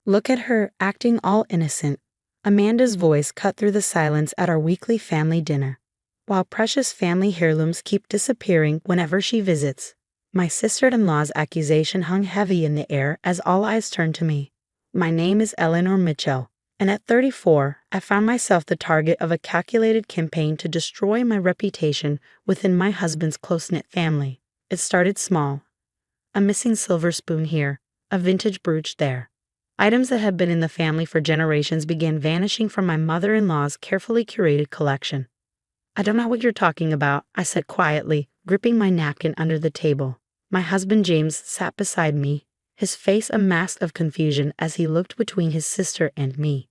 Look at her, acting all innocent. Amanda's voice cut through the silence at our weekly family dinner. While precious family heirlooms keep disappearing whenever she visits, my sister-in-law's accusation hung heavy in the air as all eyes turned to me. My name is Eleanor Mitchell, and at 34, I found myself the target of a calculated campaign to destroy my reputation within my husband's close-knit family. It started small. A missing silver spoon here, a vintage brooch there. Items that had been in the family for generations began vanishing from my mother-in-law's carefully curated collection. "I don't know what you're talking about," I said quietly, gripping my napkin under the table. My husband James sat beside me, his face a mask of confusion as he looked between his sister and me.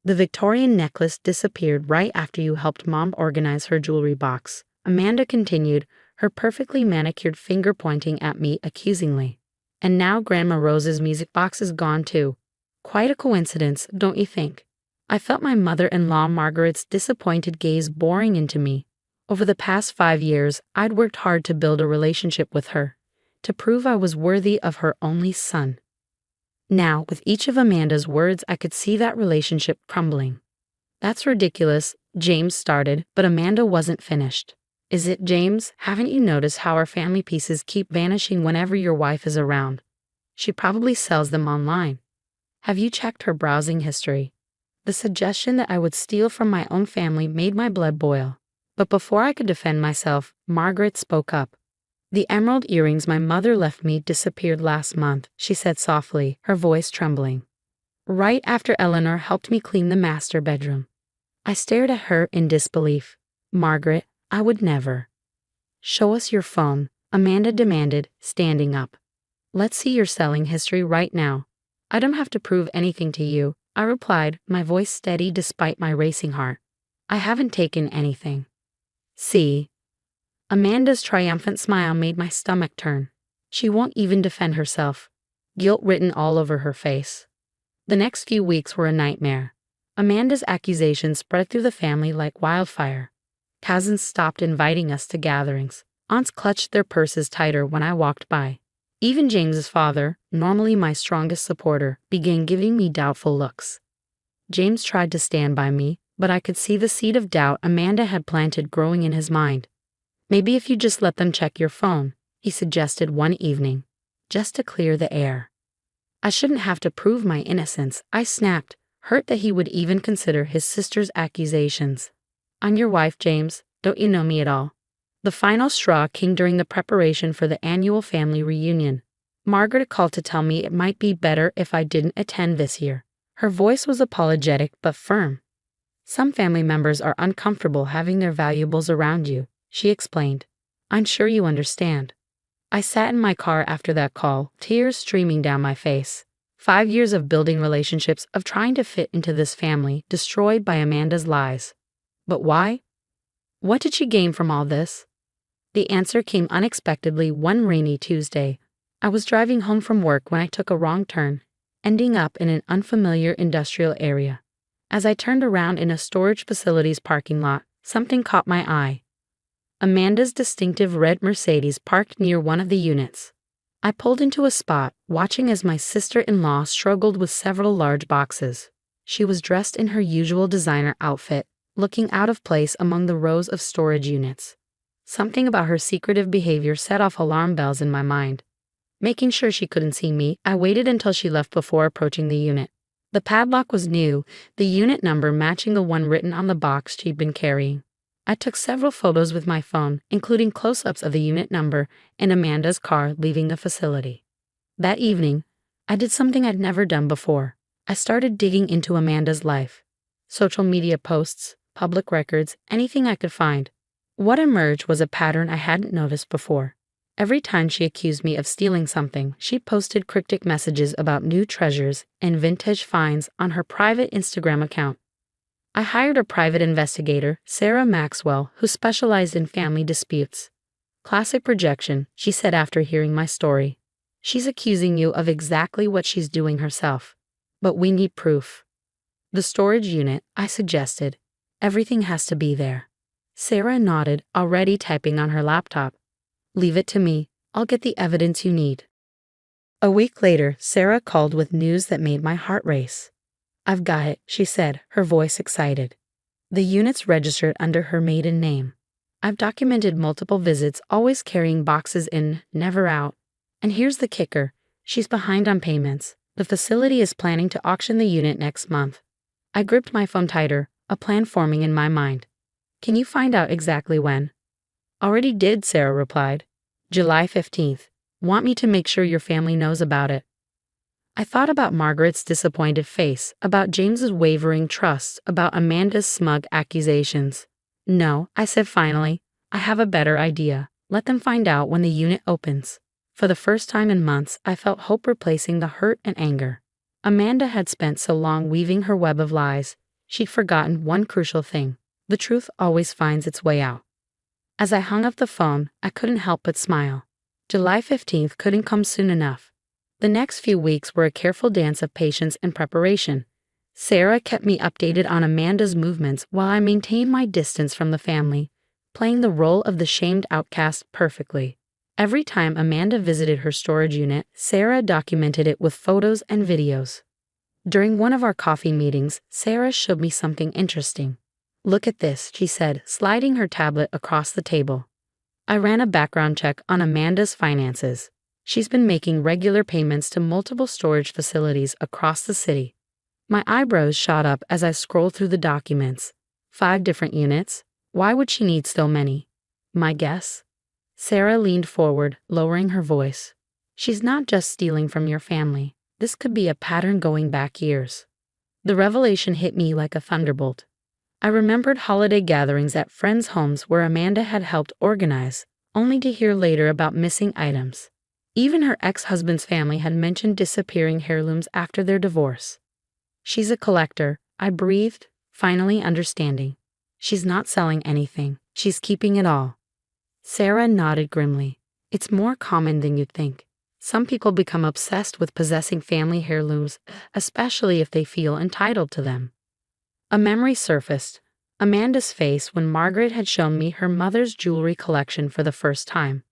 "The Victorian necklace disappeared right after you helped Mom organize her jewelry box," Amanda continued, her perfectly manicured finger pointing at me accusingly. "And now Grandma Rose's music box is gone too. Quite a coincidence, don't you think?" I felt my mother-in-law Margaret's disappointed gaze boring into me. Over the past 5 years, I'd worked hard to build a relationship with her, to prove I was worthy of her only son. Now, with each of Amanda's words, I could see that relationship crumbling. "That's ridiculous," James started, but Amanda wasn't finished. "Is it, James? Haven't you noticed how our family pieces keep vanishing whenever your wife is around? She probably sells them online. Have you checked her browsing history?" The suggestion that I would steal from my own family made my blood boil. But before I could defend myself, Margaret spoke up. "The emerald earrings my mother left me disappeared last month," she said softly, her voice trembling. "Right after Eleanor helped me clean the master bedroom." I stared at her in disbelief. "Margaret, I would never." "Show us your phone," Amanda demanded, standing up. "Let's see your selling history right now." "I don't have to prove anything to you," I replied, my voice steady despite my racing heart. "I haven't taken anything." "See?" Amanda's triumphant smile made my stomach turn. She won't even defend herself. Guilt written all over her face. The next few weeks were a nightmare. Amanda's accusations spread through the family like wildfire. Cousins stopped inviting us to gatherings. Aunts clutched their purses tighter when I walked by. Even James's father, normally my strongest supporter, began giving me doubtful looks. James tried to stand by me, but I could see the seed of doubt Amanda had planted growing in his mind. "Maybe if you just let them check your phone," he suggested one evening, just to clear the air. I shouldn't have to prove my innocence, I snapped, hurt that he would even consider his sister's accusations. "I'm your wife, James. Don't you know me at all?" The final straw came during the preparation for the annual family reunion. Margaret called to tell me it might be better if I didn't attend this year. Her voice was apologetic but firm. "Some family members are uncomfortable having their valuables around you," she explained. "I'm sure you understand." I sat in my car after that call, tears streaming down my face. 5 years of building relationships, of trying to fit into this family, destroyed by Amanda's lies. But why? What did she gain from all this? The answer came unexpectedly one rainy Tuesday. I was driving home from work when I took a wrong turn, ending up in an unfamiliar industrial area. As I turned around in a storage facility's parking lot, something caught my eye. Amanda's distinctive red Mercedes parked near one of the units. I pulled into a spot, watching as my sister-in-law struggled with several large boxes. She was dressed in her usual designer outfit, looking out of place among the rows of storage units. Something about her secretive behavior set off alarm bells in my mind. Making sure she couldn't see me, I waited until she left before approaching the unit. The padlock was new, the unit number matching the one written on the box she'd been carrying. I took several photos with my phone, including close-ups of the unit number and Amanda's car leaving the facility. That evening, I did something I'd never done before. I started digging into Amanda's life. Social media posts, public records, anything I could find. What emerged was a pattern I hadn't noticed before. Every time she accused me of stealing something, she posted cryptic messages about new treasures and vintage finds on her private Instagram account. I hired a private investigator, Sarah Maxwell, who specialized in family disputes. "Classic projection," she said after hearing my story. "She's accusing you of exactly what she's doing herself. But we need proof." "The storage unit," I suggested. "Everything has to be there." Sarah nodded, already typing on her laptop. "Leave it to me. I'll get the evidence you need." A week later, Sarah called with news that made my heart race. "I've got it," she said, her voice excited. "The unit's registered under her maiden name. I've documented multiple visits, always carrying boxes in, never out. And here's the kicker, she's behind on payments. The facility is planning to auction the unit next month." I gripped my phone tighter, a plan forming in my mind. "Can you find out exactly when?" "Already did," Sarah replied. "July 15th. Want me to make sure your family knows about it?" I thought about Margaret's disappointed face, about James's wavering trust, about Amanda's smug accusations. "No," I said finally. "I have a better idea. Let them find out when the unit opens." For the first time in months, I felt hope replacing the hurt and anger. Amanda had spent so long weaving her web of lies, she'd forgotten one crucial thing. The truth always finds its way out. As I hung up the phone, I couldn't help but smile. July 15th couldn't come soon enough. The next few weeks were a careful dance of patience and preparation. Sarah kept me updated on Amanda's movements while I maintained my distance from the family, playing the role of the shamed outcast perfectly. Every time Amanda visited her storage unit, Sarah documented it with photos and videos. During one of our coffee meetings, Sarah showed me something interesting. "Look at this," she said, sliding her tablet across the table. I ran a background check on Amanda's finances. She's been making regular payments to multiple storage facilities across the city. My eyebrows shot up as I scrolled through the documents. 5 different units? Why would she need so many? My guess? Sarah leaned forward, lowering her voice. "She's not just stealing from your family. This could be a pattern going back years." The revelation hit me like a thunderbolt. I remembered holiday gatherings at friends' homes where Amanda had helped organize, only to hear later about missing items. Even her ex-husband's family had mentioned disappearing heirlooms after their divorce. "She's a collector," I breathed, finally understanding. "She's not selling anything. She's keeping it all." Sarah nodded grimly. "It's more common than you'd think. Some people become obsessed with possessing family heirlooms, especially if they feel entitled to them." A memory surfaced. Amanda's face when Margaret had shown me her mother's jewelry collection for the first time.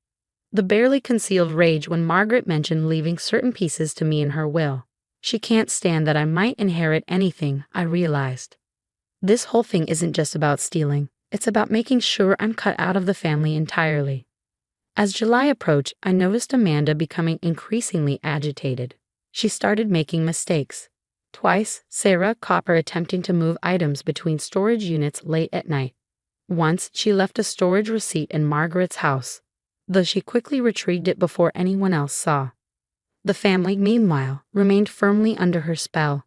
The barely concealed rage when Margaret mentioned leaving certain pieces to me in her will. She can't stand that I might inherit anything, I realized. This whole thing isn't just about stealing. It's about making sure I'm cut out of the family entirely. As July approached, I noticed Amanda becoming increasingly agitated. She started making mistakes. Twice, Sarah caught her attempting to move items between storage units late at night. Once, she left a storage receipt in Margaret's house, though she quickly retrieved it before anyone else saw. The family, meanwhile, remained firmly under her spell.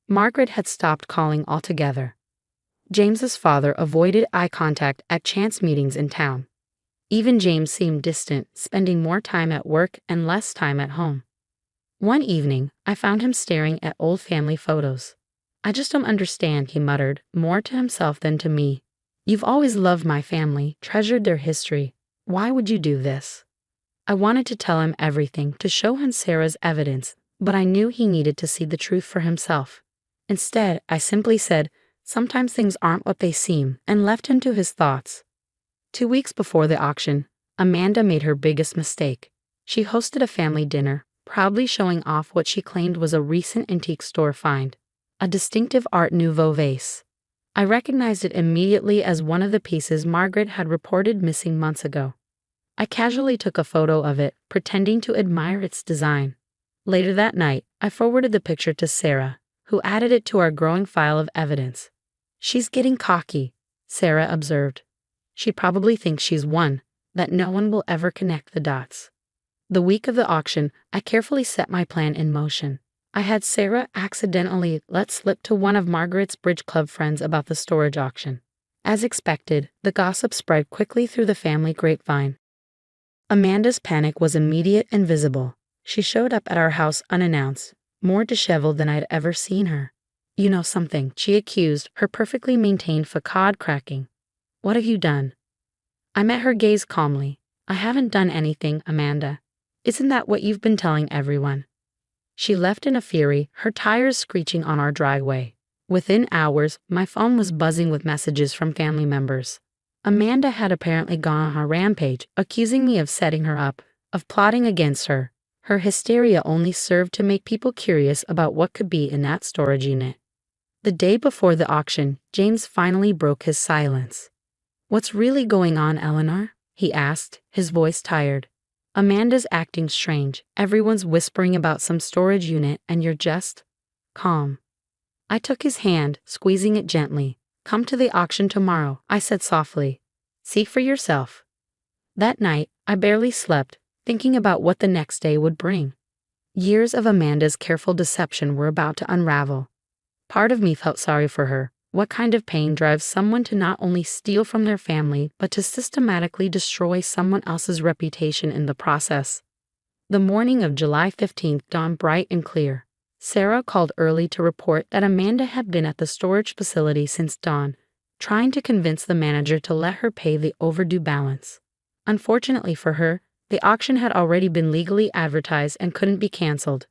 Margaret had stopped calling altogether. James's father avoided eye contact at chance meetings in town. Even James seemed distant, spending more time at work and less time at home. One evening, I found him staring at old family photos. "I just don't understand," he muttered, more to himself than to me. "You've always loved my family, treasured their history. Why would you do this?" I wanted to tell him everything, to show him Sarah's evidence, but I knew he needed to see the truth for himself. Instead, I simply said, "Sometimes things aren't what they seem," and left him to his thoughts. 2 weeks before the auction, Amanda made her biggest mistake. She hosted a family dinner, proudly showing off what she claimed was a recent antique store find, a distinctive Art Nouveau vase. I recognized it immediately as one of the pieces Margaret had reported missing months ago. I casually took a photo of it, pretending to admire its design. Later that night, I forwarded the picture to Sarah, who added it to our growing file of evidence. "She's getting cocky," Sarah observed. "She probably thinks she's won, that no one will ever connect the dots." The week of the auction, I carefully set my plan in motion. I had Sarah accidentally let slip to one of Margaret's bridge club friends about the storage auction. As expected, the gossip spread quickly through the family grapevine. Amanda's panic was immediate and visible. She showed up at our house unannounced, more disheveled than I'd ever seen her. "You know something," she accused, her perfectly maintained facade cracking. "What have you done?" I met her gaze calmly. "I haven't done anything, Amanda. Isn't that what you've been telling everyone?" She left in a fury, her tires screeching on our driveway. Within hours, my phone was buzzing with messages from family members. Amanda had apparently gone on a rampage, accusing me of setting her up, of plotting against her. Her hysteria only served to make people curious about what could be in that storage unit. The day before the auction, James finally broke his silence. "What's really going on, Eleanor?" he asked, his voice tired. "Amanda's acting strange. Everyone's whispering about some storage unit and you're just calm." I took his hand, squeezing it gently. "Come to the auction tomorrow," I said softly. "See for yourself." That night, I barely slept, thinking about what the next day would bring. Years of Amanda's careful deception were about to unravel. Part of me felt sorry for her. What kind of pain drives someone to not only steal from their family, but to systematically destroy someone else's reputation in the process? The morning of July 15th dawned bright and clear. Sarah called early to report that Amanda had been at the storage facility since dawn, trying to convince the manager to let her pay the overdue balance. Unfortunately for her, the auction had already been legally advertised and couldn't be canceled.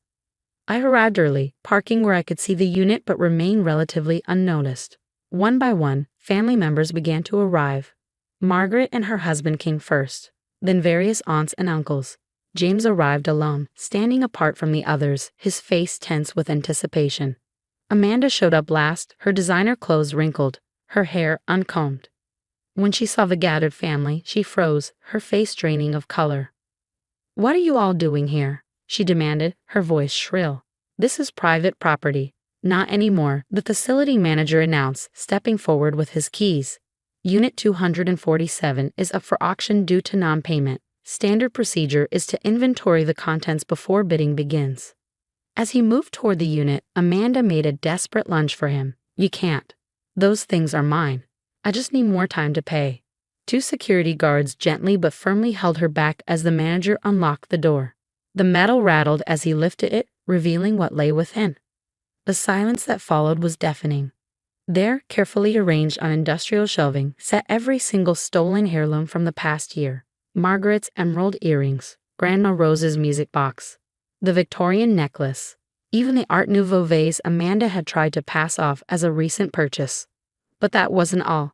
I arrived early, parking where I could see the unit but remain relatively unnoticed. One by one, family members began to arrive. Margaret and her husband came first, then various aunts and uncles. James arrived alone, standing apart from the others, his face tense with anticipation. Amanda showed up last, her designer clothes wrinkled, her hair uncombed. When she saw the gathered family, she froze, her face draining of color. "What are you all doing here?" she demanded, her voice shrill. "This is private property." "Not anymore," the facility manager announced, stepping forward with his keys. "Unit 247 is up for auction due to non-payment. Standard procedure is to inventory the contents before bidding begins." As he moved toward the unit, Amanda made a desperate lunge for him. "You can't. Those things are mine. I just need more time to pay." Two security guards gently but firmly held her back as the manager unlocked the door. The metal rattled as he lifted it, revealing what lay within. The silence that followed was deafening. There, carefully arranged on industrial shelving, sat every single stolen heirloom from the past year. Margaret's emerald earrings, Grandma Rose's music box, the Victorian necklace, even the Art Nouveau vase Amanda had tried to pass off as a recent purchase. But that wasn't all.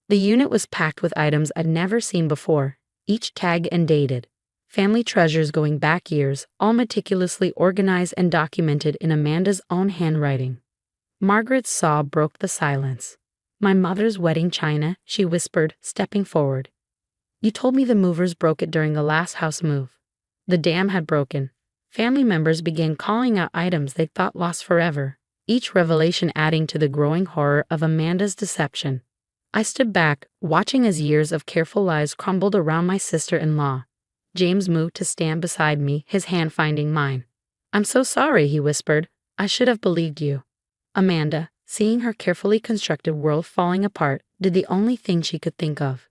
The unit was packed with items I'd never seen before, each tagged and dated. Family treasures going back years, all meticulously organized and documented in Amanda's own handwriting. Margaret's sob broke the silence. "My mother's wedding china," she whispered, stepping forward. "You told me the movers broke it during the last house move." The dam had broken. Family members began calling out items they thought lost forever, each revelation adding to the growing horror of Amanda's deception. I stood back, watching as years of careful lies crumbled around my sister-in-law. James moved to stand beside me, his hand finding mine. "I'm so sorry," he whispered. "I should have believed you." Amanda, seeing her carefully constructed world falling apart, did the only thing she could think of.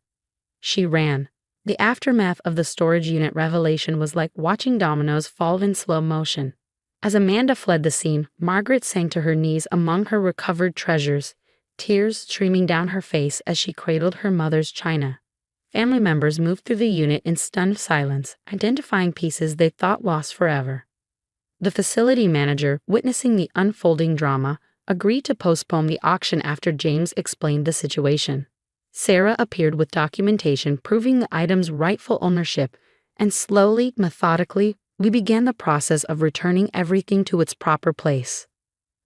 She ran. The aftermath of the storage unit revelation was like watching dominoes fall in slow motion. As Amanda fled the scene, Margaret sank to her knees among her recovered treasures, tears streaming down her face as she cradled her mother's china. Family members moved through the unit in stunned silence, identifying pieces they thought lost forever. The facility manager, witnessing the unfolding drama, agreed to postpone the auction after James explained the situation. Sarah appeared with documentation proving the item's rightful ownership, and slowly, methodically, we began the process of returning everything to its proper place.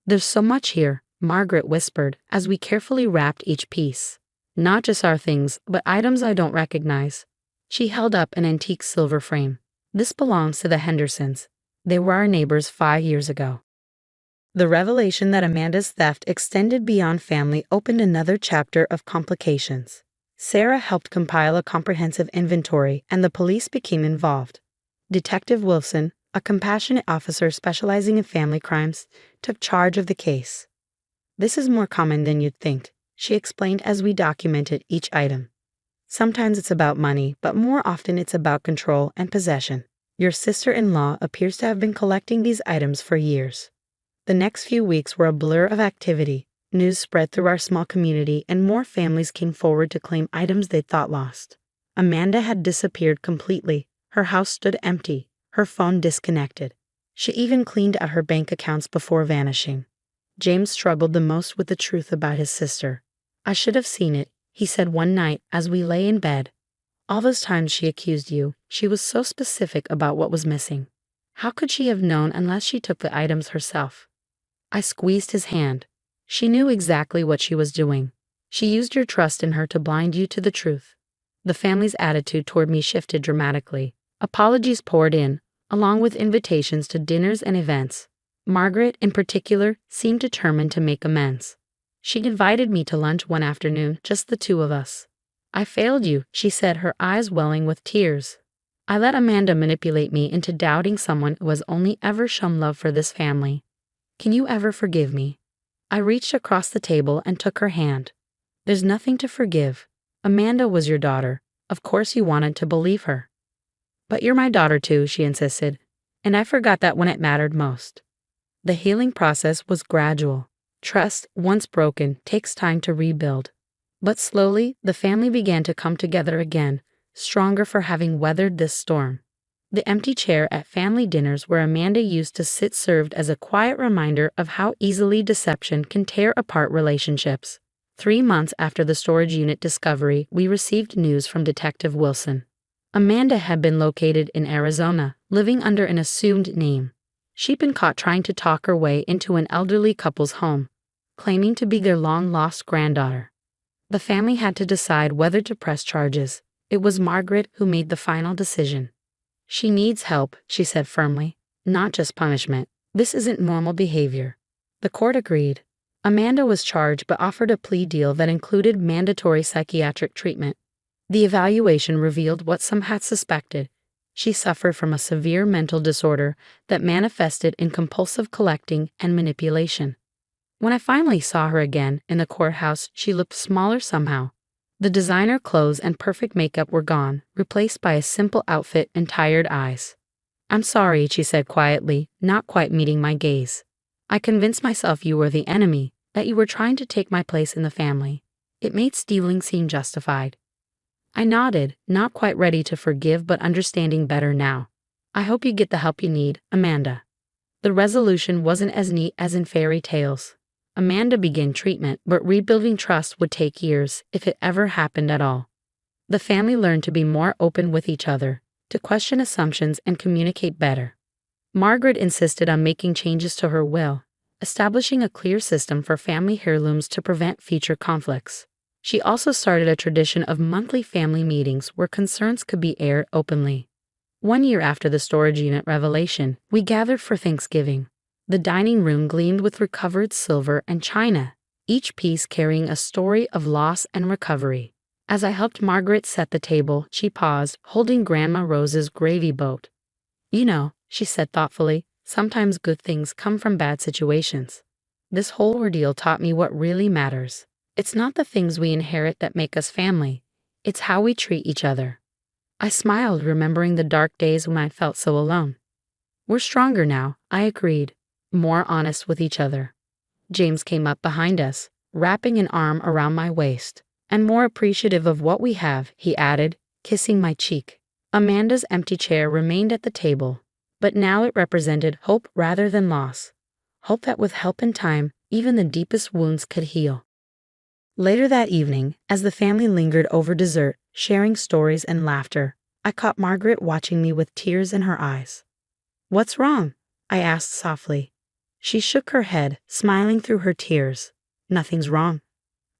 "There's so much here," Margaret whispered, as we carefully wrapped each piece. "Not just our things, but items I don't recognize." She held up an antique silver frame. "This belongs to the Hendersons. They were our neighbors 5 years ago." The revelation that Amanda's theft extended beyond family opened another chapter of complications. Sarah helped compile a comprehensive inventory, and the police became involved. Detective Wilson, a compassionate officer specializing in family crimes, took charge of the case. "This is more common than you'd think," she explained as we documented each item. "Sometimes it's about money, but more often it's about control and possession. Your sister-in-law appears to have been collecting these items for years." The next few weeks were a blur of activity. News spread through our small community, and more families came forward to claim items they thought lost. Amanda had disappeared completely. Her house stood empty, her phone disconnected. She even cleaned out her bank accounts before vanishing. James struggled the most with the truth about his sister. "I should have seen it," he said one night as we lay in bed. "All those times she accused you, she was so specific about what was missing." How could she have known unless she took the items herself? I squeezed his hand. She knew exactly what she was doing. She used your trust in her to blind you to the truth. The family's attitude toward me shifted dramatically. Apologies poured in, along with invitations to dinners and events. Margaret, in particular, seemed determined to make amends. She invited me to lunch one afternoon, just the two of us. I failed you, she said, her eyes welling with tears. I let Amanda manipulate me into doubting someone who has only ever shown love for this family. Can you ever forgive me? I reached across the table and took her hand. There's nothing to forgive. Amanda was your daughter. Of course you wanted to believe her. But you're my daughter too, she insisted, and I forgot that when it mattered most. The healing process was gradual. Trust, once broken, takes time to rebuild. But slowly, the family began to come together again, stronger for having weathered this storm. The empty chair at family dinners where Amanda used to sit served as a quiet reminder of how easily deception can tear apart relationships. 3 months after the storage unit discovery, we received news from Detective Wilson. Amanda had been located in Arizona, living under an assumed name. She'd been caught trying to talk her way into an elderly couple's home, claiming to be their long-lost granddaughter. The family had to decide whether to press charges. It was Margaret who made the final decision. She needs help, she said firmly, not just punishment. This isn't normal behavior. The court agreed. Amanda was charged but offered a plea deal that included mandatory psychiatric treatment. The evaluation revealed what some had suspected. She suffered from a severe mental disorder that manifested in compulsive collecting and manipulation. When I finally saw her again in the courthouse, she looked smaller somehow. The designer clothes and perfect makeup were gone, replaced by a simple outfit and tired eyes. I'm sorry, she said quietly, not quite meeting my gaze. I convinced myself you were the enemy, that you were trying to take my place in the family. It made stealing seem justified. I nodded, not quite ready to forgive but understanding better now. I hope you get the help you need, Amanda. The resolution wasn't as neat as in fairy tales. Amanda began treatment, but rebuilding trust would take years, if it ever happened at all. The family learned to be more open with each other, to question assumptions and communicate better. Margaret insisted on making changes to her will, establishing a clear system for family heirlooms to prevent future conflicts. She also started a tradition of monthly family meetings where concerns could be aired openly. 1 year after the storage unit revelation, we gathered for Thanksgiving. The dining room gleamed with recovered silver and china, each piece carrying a story of loss and recovery. As I helped Margaret set the table, she paused, holding Grandma Rose's gravy boat. You know, she said thoughtfully, sometimes good things come from bad situations. This whole ordeal taught me what really matters. It's not the things we inherit that make us family. It's how we treat each other. I smiled, remembering the dark days when I felt so alone. We're stronger now, I agreed, more honest with each other. James came up behind us, wrapping an arm around my waist. And more appreciative of what we have, he added, kissing my cheek. Amanda's empty chair remained at the table, but now it represented hope rather than loss. Hope that with help and time, even the deepest wounds could heal. Later that evening, as the family lingered over dessert, sharing stories and laughter, I caught Margaret watching me with tears in her eyes. What's wrong? I asked softly. She shook her head, smiling through her tears. Nothing's wrong.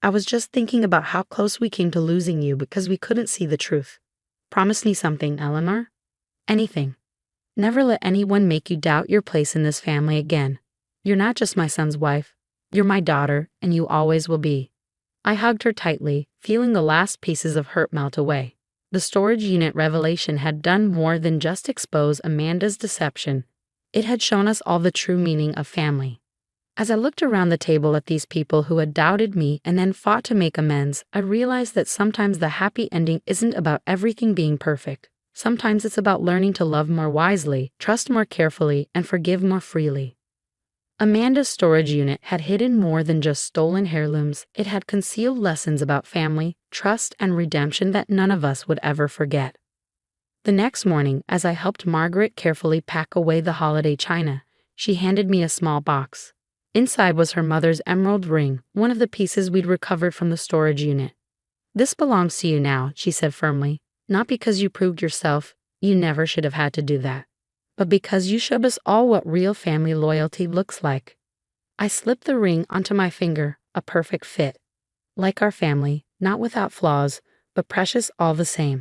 I was just thinking about how close we came to losing you because we couldn't see the truth. Promise me something, Eleanor. Anything. Never let anyone make you doubt your place in this family again. You're not just my son's wife. You're my daughter, and you always will be. I hugged her tightly, feeling the last pieces of hurt melt away. The storage unit revelation had done more than just expose Amanda's deception. It had shown us all the true meaning of family. As I looked around the table at these people who had doubted me and then fought to make amends, I realized that sometimes the happy ending isn't about everything being perfect. Sometimes it's about learning to love more wisely, trust more carefully, and forgive more freely. Amanda's storage unit had hidden more than just stolen heirlooms. It had concealed lessons about family, trust, and redemption that none of us would ever forget. The next morning, as I helped Margaret carefully pack away the holiday china, she handed me a small box. Inside was her mother's emerald ring, one of the pieces we'd recovered from the storage unit. This belongs to you now, she said firmly. Not because you proved yourself. You never should have had to do that. but because you showed us all what real family loyalty looks like. I slipped the ring onto my finger, a perfect fit. Like our family, not without flaws, but precious all the same.